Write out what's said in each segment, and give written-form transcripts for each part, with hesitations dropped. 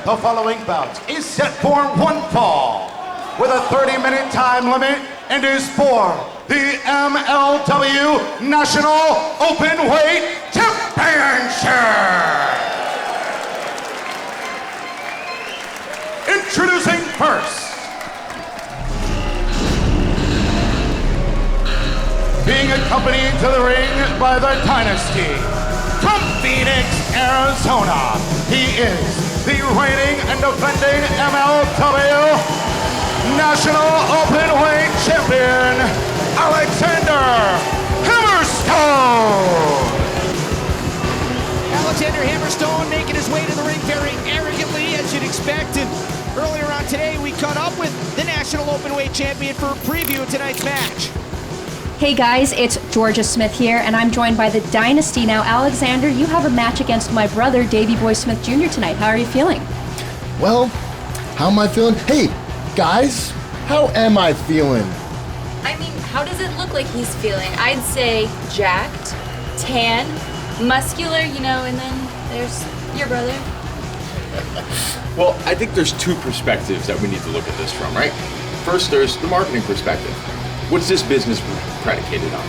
The following bout is set for one fall with a 30-minute time limit and is for the MLW National Openweight Championship. Introducing first, being accompanied to the ring by the Dynasty from Phoenix, Arizona, he is the reigning and defending MLW National Openweight Champion, Alexander Hammerstone. Alexander Hammerstone making his way to the ring very arrogantly, as you'd expect. And earlier on today, we caught up with the National Openweight Champion for a preview of tonight's match. Hey guys, it's Georgia Smith here, and I'm joined by the Dynasty. Now, Alexander, you have a match against my brother, Davey Boy Smith Jr. tonight. How are you feeling? Well, how am I feeling? Hey, guys, how am I feeling? I mean, how does it look like he's feeling? I'd say jacked, tan, muscular, you know, and then there's your brother. Well, I think there's two perspectives that we need to look at this from, right? First, there's the marketing perspective. What's this business predicated on?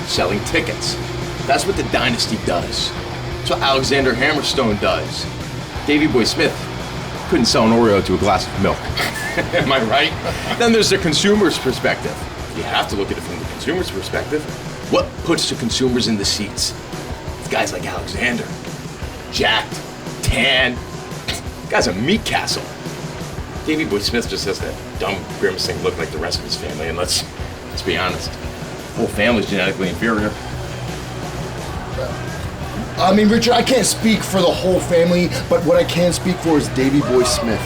Selling tickets. That's what the Dynasty does. That's what Alexander Hammerstone does. Davey Boy Smith couldn't sell an Oreo to a glass of milk. Am I right? Then there's the consumer's perspective. You have to look at it from the consumer's perspective. What puts the consumers in the seats? It's guys like Alexander. Jacked, tan. Guy's a meat castle. Davey Boy Smith just has that dumb, grimacing look like the rest of his family, and let's be honest, the whole family's genetically inferior. I mean, Richard, I can't speak for the whole family, but what I can speak for is Davey Boy Smith.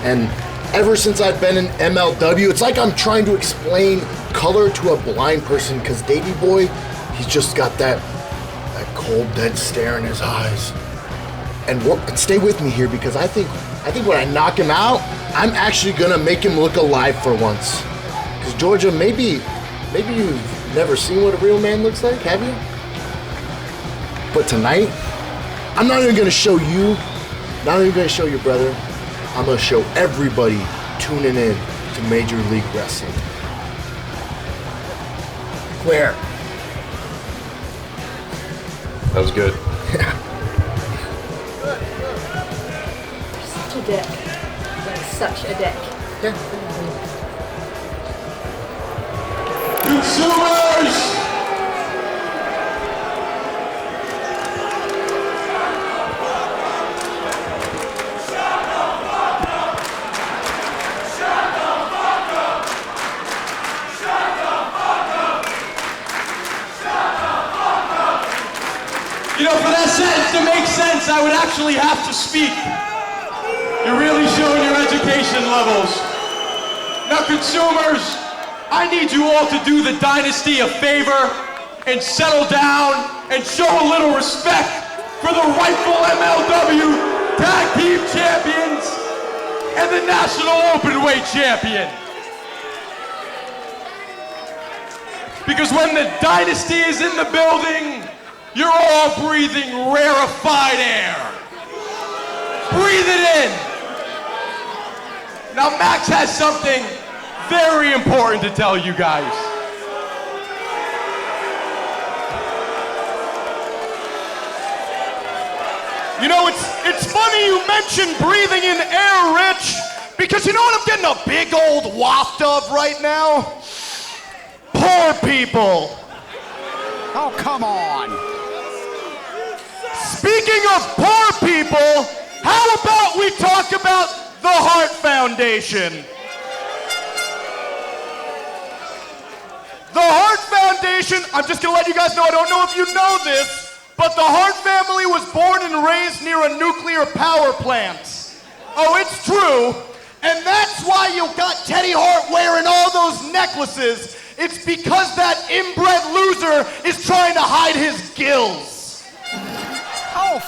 And ever since I've been in MLW, it's like I'm trying to explain color to a blind person, because Davey Boy, he's just got that cold, dead stare in his eyes. And stay with me here, because I think when I knock him out, I'm actually gonna make him look alive for once. Because Georgia, maybe you've never seen what a real man looks like, have you? But tonight, I'm not even gonna show you, not even gonna show your brother, I'm gonna show everybody tuning in to Major League Wrestling. Claire. That was good. Such a dick. Like, such a dick. Yeah. Consumers! You know, for that sentence to make sense, I would actually have to speak. You're really showing your education levels. Now, consumers, I need you all to do the Dynasty a favor and settle down and show a little respect for the rightful MLW Tag Team Champions and the National Openweight Champion. Because when the Dynasty is in the building, you're all breathing rarefied air. Breathe it in. Now, Max has something very important to tell you guys. You know, it's funny you mentioned breathing in air, Rich, because you know what I'm getting a big old waft of right now? Poor people. Oh, come on. Speaking of poor people, how about we talk about the Heart Foundation? The Heart Foundation, I'm just gonna let you guys know, I don't know if you know this, but the Hart family was born and raised near a nuclear power plant. Oh, it's true. And that's why you got Teddy Hart wearing all those necklaces. It's because that inbred loser is trying to hide his gills. Oh,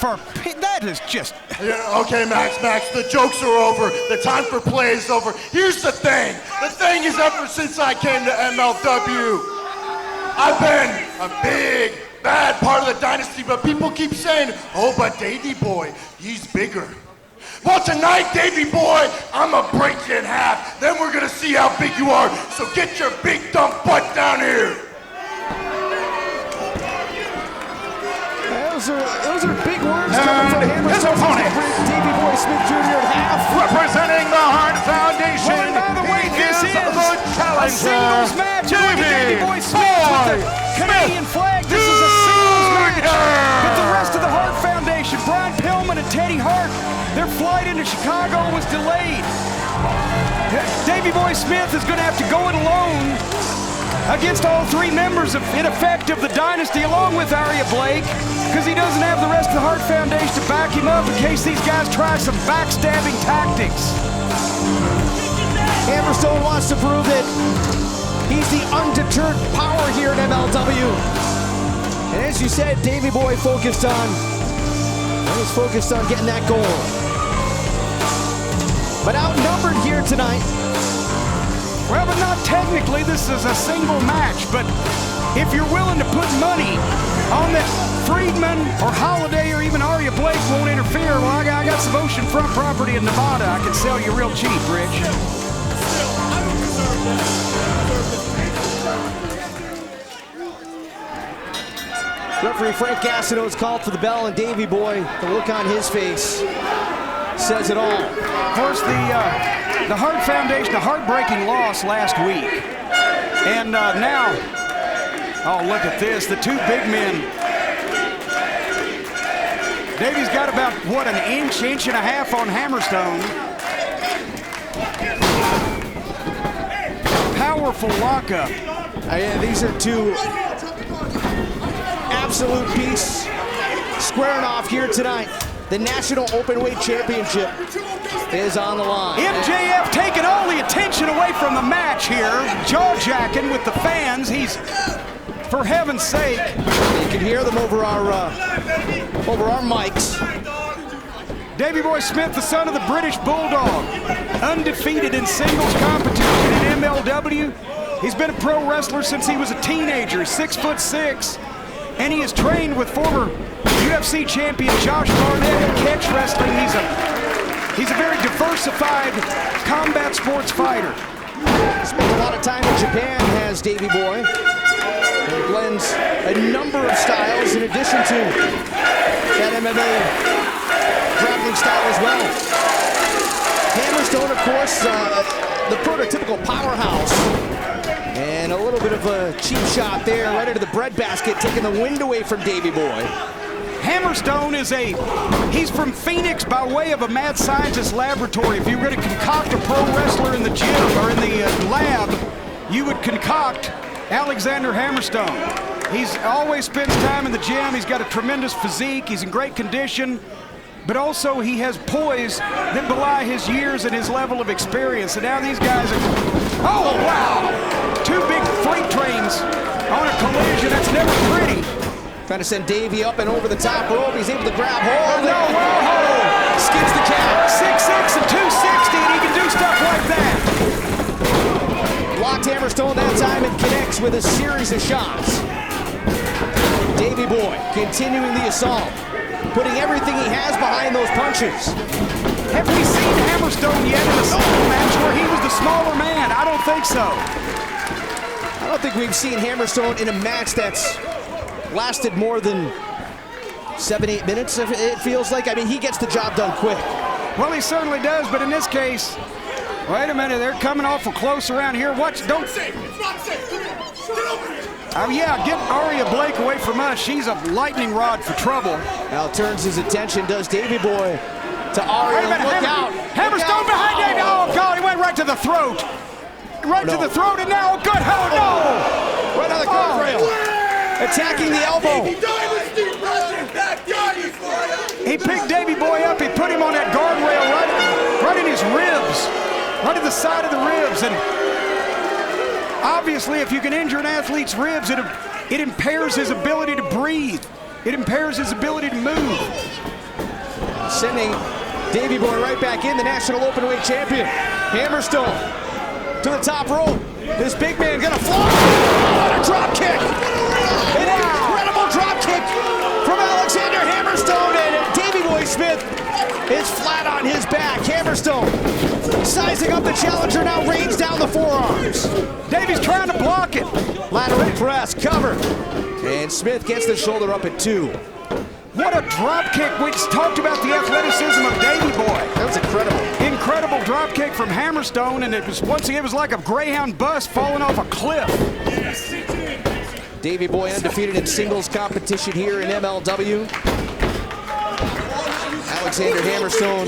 that is just... Yeah, okay, Max, the jokes are over. The time for play is over. Here's the thing. The thing is, ever since I came to MLW, I've been a big, bad part of the dynasty, but people keep saying, oh, but Davey Boy, he's bigger. Well, tonight, Davey boy, I'ma break you in half. Then we're gonna see how big you are. So get your big dumb butt down here. Those are big words coming from Hammerstone. His opponent, Davey Boy Smith Jr. at half. representing the Hart Foundation, Well, by the way, this is the a challenger, singles match. Davey Boy Smith with the Canadian flag. This is a singles match. But the rest of the Hart Foundation, Brian Pillman and Teddy Hart, their flight into Chicago was delayed. Davey Boy Smith is going to have to go it alone against all three members in effect of the Dynasty, along with Arya Blake, because he doesn't have the rest of the Hart Foundation to back him up in case these guys try some backstabbing tactics. Hammerstone wants to prove that he's the undeterred power here at MLW. And as you said, Davey Boy he's focused on getting that goal. But outnumbered here tonight. Well, but not technically. This is a single match, but if you're willing to put money on that Friedman or Holiday or even Arya Blake won't interfere, well, I got some oceanfront property in Nevada I can sell you real cheap, Rich. Referee Frank Gastineau's called for the bell, and Davey Boy, the look on his face says it all. Of course, the Hart Foundation, a heartbreaking loss last week. And now, oh, look at this, the two big men. Davey's got about, what, an inch and a half on Hammerstone. Powerful lockup. Yeah, these are two absolute beasts squaring off here tonight. The National Openweight Championship is on the line. MJF taking all the attention away from the match here. Jaw-jacking with the fans. He's, for heaven's sake. You can hear them over our mics. Davey Boy Smith, the son of the British Bulldog, undefeated in singles competition in MLW. He's been a pro wrestler since he was a teenager, 6'6", and he has trained with former UFC champion Josh Barnett in catch wrestling. He's a very diversified combat sports fighter. Spent a lot of time in Japan, has Davey Boy. He blends a number of styles in addition to that MMA grappling style as well. Hammerstone, of course, the prototypical powerhouse. And a little bit of a cheap shot there, right into the breadbasket, taking the wind away from Davey Boy. Hammerstone he's from Phoenix by way of a mad scientist laboratory. If you were going to concoct a pro wrestler in the gym or in the lab, you would concoct Alexander Hammerstone. He's always spends time in the gym. He's got a tremendous physique. He's in great condition. But also he has poise that belie his years and his level of experience. And now these guys are, oh wow! Two big freight trains on a collision. That's never pretty. Trying to send Davey up and over the top rope. He's able to grab hold. No, whoa! Skips the count. 6'6" and 260, and he can do stuff like that. Blocked Hammerstone that time and connects with a series of shots. Davey Boy continuing the assault, putting everything he has behind those punches. Have we seen Hammerstone yet in a single match where he was the smaller man? I don't think so. I don't think we've seen Hammerstone in a match that's lasted more than 7-8 minutes, it feels like. I mean, he gets the job done quick. Well, he certainly does, but in this case, wait a minute, they're coming awful close around here. Watch, don't. It's not safe. Yeah, get Arya Blake away from us. She's a lightning rod for trouble. Now turns his attention, does Davey Boy, to Arya. Wait a minute, look out. Hammerstone behind Davey. Oh, God, he went right to the throat. Right to the throat, and now, good, oh, no. Right on the guardrail. Attacking the elbow. He picked Davey Boy up. He put him on that guardrail right in his ribs, right at the side of the ribs. And obviously, if you can injure an athlete's ribs, it impairs his ability to breathe. It impairs his ability to move. Sending Davey Boy right back in, the National Openweight champion. Hammerstone to the top rope. This big man gonna fly. What a drop kick. An incredible drop kick from Alexander Hammerstone, and Davey Boy Boy Smith is flat on his back. Hammerstone sizing up the challenger, now rains down the forearms. Davey's trying to block it. Lateral press, cover. And Smith gets the shoulder up at 2. What a drop kick. We just talked about the athleticism of Davey Boy. That was incredible. Incredible drop kick from Hammerstone, and it was once again, it was like a Greyhound bus falling off a cliff. Davey Boy undefeated in singles competition here in MLW. Alexander Hammerstone,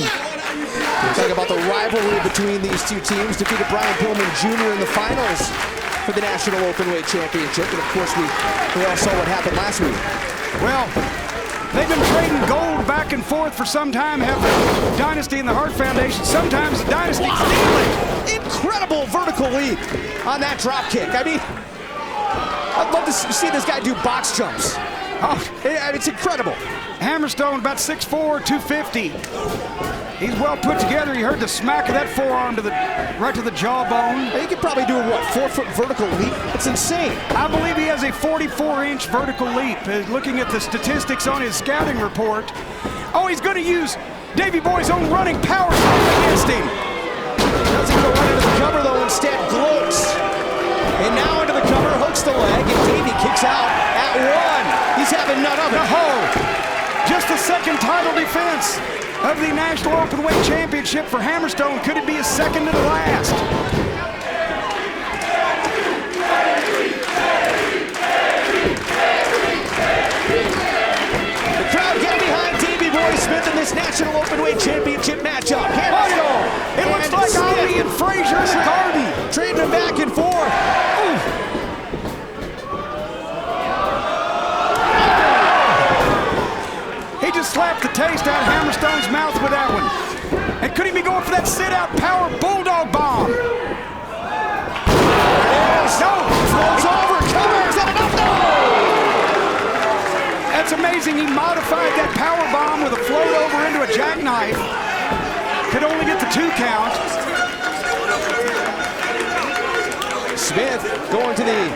talking about the rivalry between these two teams, defeated Brian Pillman Jr. in the finals for the National Openweight Championship. And of course, we all saw what happened last week. Well, they've been trading gold back and forth for some time, have the Dynasty and the Hart Foundation. Sometimes the Dynasty steal it. Incredible vertical leap on that drop kick. I mean, I'd love to see this guy do box jumps. Oh, it's incredible. Hammerstone about 6'4", 250. He's well put together. You heard the smack of that forearm right to the jawbone. He could probably do a, what, 4-foot vertical leap? That's insane. I believe he has a 44-inch vertical leap. Looking at the statistics on his scouting report. Oh, he's going to use Davey Boy's own running power against him. Doesn't go right into the cover, though. Instead, gloats. And now into the cover, hooks the leg, and Davey kicks out at 1. He's having none of it. Just the second title defense of the National Openweight Championship for Hammerstone. Could it be his second to the last? The crowd getting behind Davey Boy Smith in this National Openweight Championship matchup. It looks like Davey and Frazier in the garden. Trading them back and forth. He just slapped the taste out of Hammerstone's mouth with that one. And could he be going for that sit-out power bulldog bomb? There it is. No! Floats over, covers, is that enough? No! That's amazing. He modified that power bomb with a float over into a jackknife. Could only get the 2 count. Smith going to the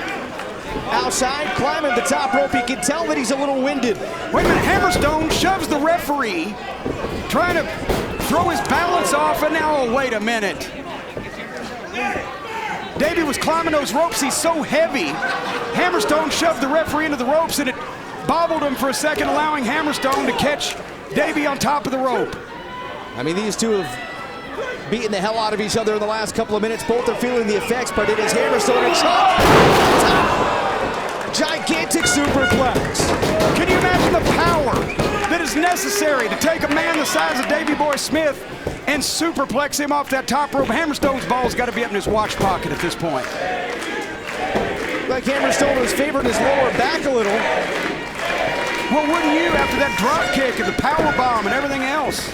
outside, climbing the top rope. You can tell that he's a little winded. Wait a minute, Hammerstone shoves the referee, trying to throw his balance off, and now, oh, wait a minute. Davey was climbing those ropes, he's so heavy. Hammerstone shoved the referee into the ropes, and it bobbled him for a second, allowing Hammerstone to catch Davey on top of the rope. I mean, these two have beaten the hell out of each other in the last couple of minutes. Both are feeling the effects, but it is Hammerstone and chop. Gigantic superplex. Can you imagine the power that is necessary to take a man the size of Davey Boy Smith and superplex him off that top rope? Hammerstone's ball's got to be up in his watch pocket at this point. Like Hammerstone was favoring his lower back a little. Well, wouldn't you after that drop kick and the power bomb and everything else?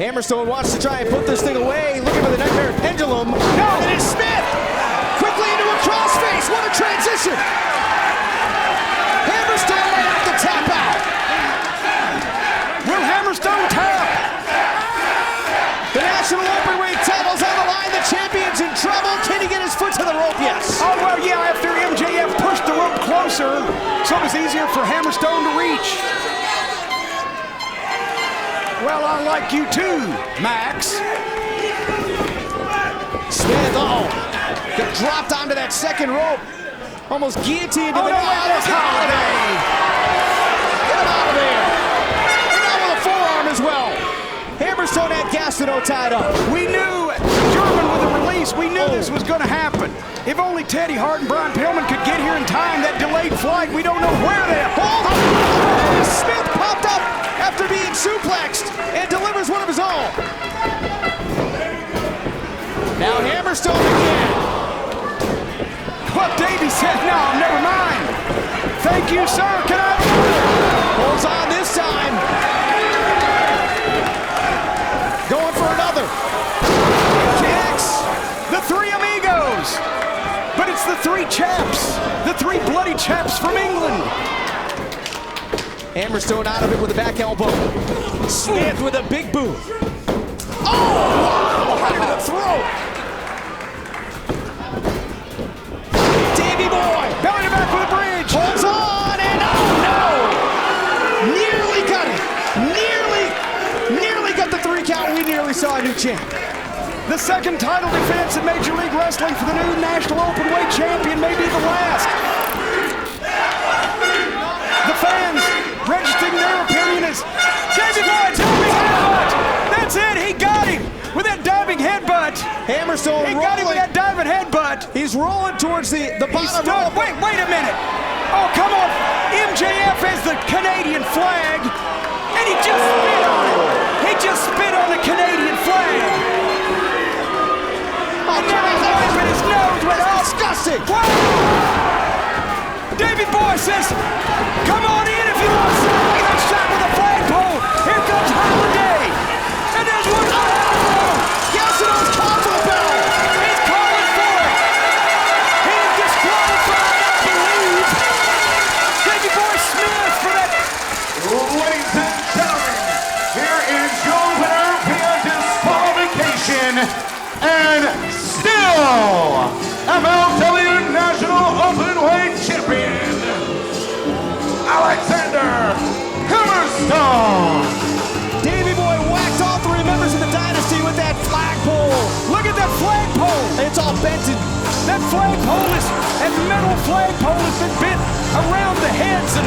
Hammerstone wants to try and put this thing away, looking for the nightmare pendulum. No, it is Smith! Quickly into a crossface, what a transition! Hammerstone might have to tap out. Will Hammerstone tap? The National Openweight title's on the line, the champion's in trouble. Can he get his foot to the rope? Yes. Oh, well, yeah, after MJF pushed the rope closer, so it was easier for Hammerstone to reach. Well, I like you too, Max. Smith, got dropped onto that second rope. Almost guillotined to the Holiday. Get him out of there. And now with a forearm as well. Hammerstone had Gastineau tied up. We knew, German with a release, we knew this was going to happen. If only Teddy Hart and Brian Pillman could get here in time, that delayed flight, we don't know where they are. Smith popped up after being suplexed and delivers one of his own. Now Hammerstone again. What Davey said, no, never mind. Thank you, sir. Can I? Holds on this time. Going for another. Kicks. The 3 amigos. But it's the 3 chaps. The 3 bloody chaps from England. Hammerstone out of it with a back elbow. Smith with a big boot. Oh, wow! Right into the throat. Davey Boy. Belly to back with a bridge. Holds on and oh no! Nearly got it. Nearly saw a new champ. The second title defense in Major League Wrestling for the new National Openweight Champion may be the last. The fans registering their opinion is Davey Boy diving headbutt. That's it, he got him with that diving headbutt. Hammerstone He rolling. got him with that diving headbutt. He's rolling towards the He bottom stood. rope. Wait a minute. Oh, come on. MJF has the Canadian flag, and he just spit on it. He just spit on the Canadian flag. And now he's wiping his nose with Disgusting. Davey Boy says, come on in if you want to see that shot with a flagpole. Here comes Holiday. And there's one more. Cassidy's calling for the bell. He's calling for it. He's disqualified, I believe. Davey Boy Smith for that. Ladies and gentlemen, here is your winner via disqualification and still MLW National Openweight Champion, Alexander Hammerstone. Davey Boy whacked all three members of the Dynasty with that flagpole. Look at that flagpole. It's all bented. That flagpole is, that metal flagpole has been bent around the heads and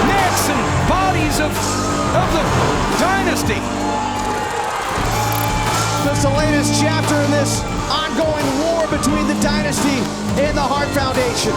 necks and bodies of the Dynasty. That's the latest chapter in this ongoing war between the Dynasty and the Hart Foundation.